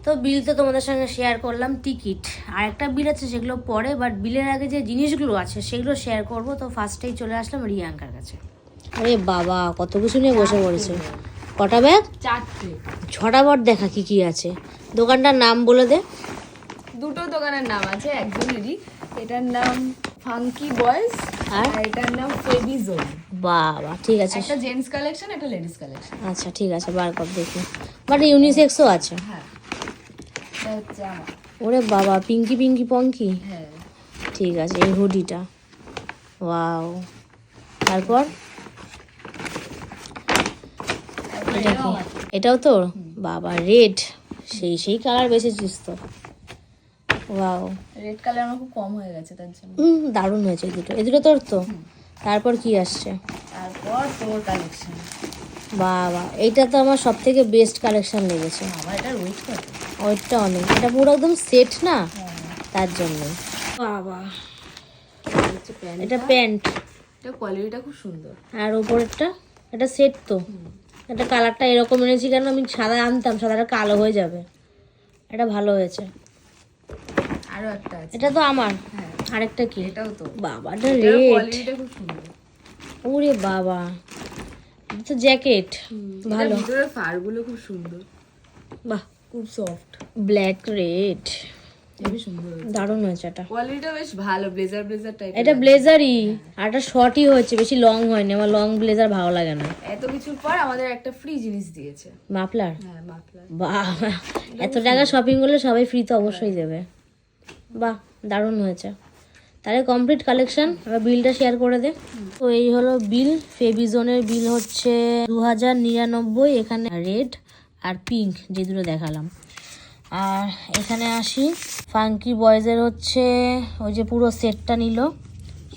তো বিল তো তোমাদের সঙ্গে শেয়ার করলাম, টিকিট আর একটা বিল আছে সেগুলো পরে, বাট বিলের আগে যে জিনিসগুলো আছে সেগুলো শেয়ার করব। তো ফার্স্টেই চলে আসলাম রিয়াঙ্কার কাছে। আরে বাবা, কত কিছু নিয়ে বসে পড়েছে। কটা ব্যাগ? 4টে। ঝটাপট দেখা কি কি আছে। দোকানটার নাম বলে দে। দুটো দোকানের নাম আছে একজনেরই। এটার নাম ফাঙ্কি বয়েজ আর এটার নাম ফেবি জোন। বাবা ঠিক আছে, একটা জেন্টস কালেকশন, একটা লেডিস কালেকশন। আচ্ছা ঠিক আছে, বার কর দেখি। বাট ইউনিসেক্সও আছে। হ্যাঁ, এটা হচ্ছে আমার। ওরে বাবা, পিঙ্কি পিঙ্কি পঙ্কি। হ্যাঁ, ঠিক আছে, এই হুডিটা। ওয়াও। তারপর এটা কি? এটাও তোর? বাবা রেড, সেই কালার বেছেছিস তো। ওয়াও, রেড কালার আমার খুব কম হয়ে গেছে তার জন্য। দারুণ হয়েছে এই দুটো তোর তো। তারপর কি আসছে? তারপর তোর কালেকশন। বাবা, এইটা তো আমার সব থেকে বেস্ট কালেকশন লেগেছে। আমার এটা ওয়েট কত? ওইটা অনেক, এটা পুরো একদম সেট না, হ্যাঁ, তার জন্য। বাবা, হচ্ছে প্যান্ট। এটা প্যান্ট, এটা কোয়ালিটিটা খুব সুন্দর। আর ওপরেরটা এটা সেট তো। এটা কালারটা এরকম এনেছি কেন, আমি সাদা আনতাম, সাদাটা কালো হয়ে যাবে। এটা ভালো হয়েছে। আরো একটা আছে। এটা তো আমার। হ্যাঁ, আরেকটা কি? এটাও তো। বাবা, এটা এটার রেড। কোয়ালিটিটা খুব সুন্দর। ওরে বাবা, এটা তো জ্যাকেট। ভালো, এটার ভিতরে ফারগুলো খুব সুন্দর, বাহ। খুব সফট, ব্ল্যাক রেড, খুবই সুন্দর। দারুণ হয়েছে এটা। কোয়ালিটিটা বেশ ভালো, ব্লেজার টাইপ। এটা ব্লেজারই, আর এটা শর্টই হয়েছে, বেশি লং হয়নি। আমার লং ব্লেজার ভালো লাগে না। এত কিছুর পর আমাদের একটা ফ্রি জিনিস দিয়েছে। মাফলার? হ্যাঁ, মাফলার। বাহ, এত টাকা শপিং করলে সবাই ফ্রি তো অবশ্যই দেবে। বাহ, দারুণ হয়েছে। তাহলে কমপ্লিট কালেকশন। এবার বিলটা শেয়ার করে দে। তো এই হলো বিল। ফেবিজনের বিল হচ্ছে 2099। এখানে রেড আর পিঙ্ক যে দুটো দেখালাম। আর এখানে আসি, ফাঙ্কি বয়েজের হচ্ছে ওই যে পুরো সেটটা নিল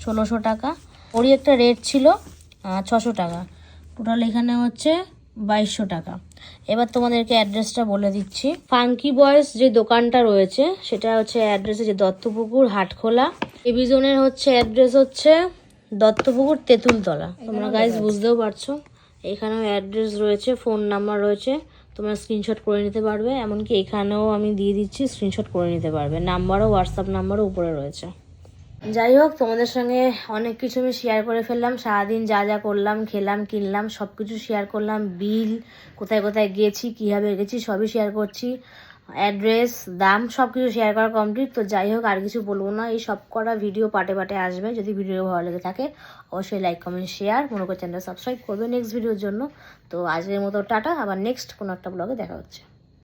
1600 টাকা। ওরই একটা রেট ছিল 600 টাকা। টোটাল এখানে হচ্ছে 2200 টাকা। এবার তোমাদেরকে অ্যাড্রেসটা বলে দিচ্ছি। ফাঙ্কি বয়েজ যে দোকানটা রয়েছে সেটা হচ্ছে অ্যাড্রেস হচ্ছে দত্তপুকুর হাটখোলা। এভিজনের হচ্ছে অ্যাড্রেস হচ্ছে দত্তপুকুর তেঁতুলতলা। তোমরা গাইজ বুঝতেও পারছো। এখানেও অ্যাড্রেস রয়েছে, ফোন নাম্বার রয়েছে, তোমরা স্ক্রিনশট করে নিতে পারবে। এমনকি এখানেও আমি দিয়ে দিচ্ছি, স্ক্রিনশট করে নিতে পারবে। নাম্বারও, হোয়াটসঅ্যাপ নাম্বারও উপরে রয়েছে। যাই হোক, তোমাদের সঙ্গে অনেক কিছু আমি শেয়ার করে ফেললাম। সারাদিন যা যা করলাম, খেলাম, কিনলাম, সব কিছু শেয়ার করলাম। বিল, কোথায় কোথায় গেছি, কীভাবে গেছি, সবই শেয়ার করছি। অ্যাড্রেস, দাম, সব কিছু শেয়ার করা কমপ্লিট। তো যাই হোক, আর কিছু বলবো না। এই সব করা ভিডিও পার্টে পার্টে আসবে। যদি ভিডিও ভালো লেগে থাকে অবশ্যই লাইক, কমেন্ট, শেয়ার, মনে করে চ্যানেলটা সাবস্ক্রাইব করবে নেক্সট ভিডিওর জন্য। তো আজকের মতো টাটা, আবার নেক্সট কোনো একটা ব্লগে দেখা হচ্ছে।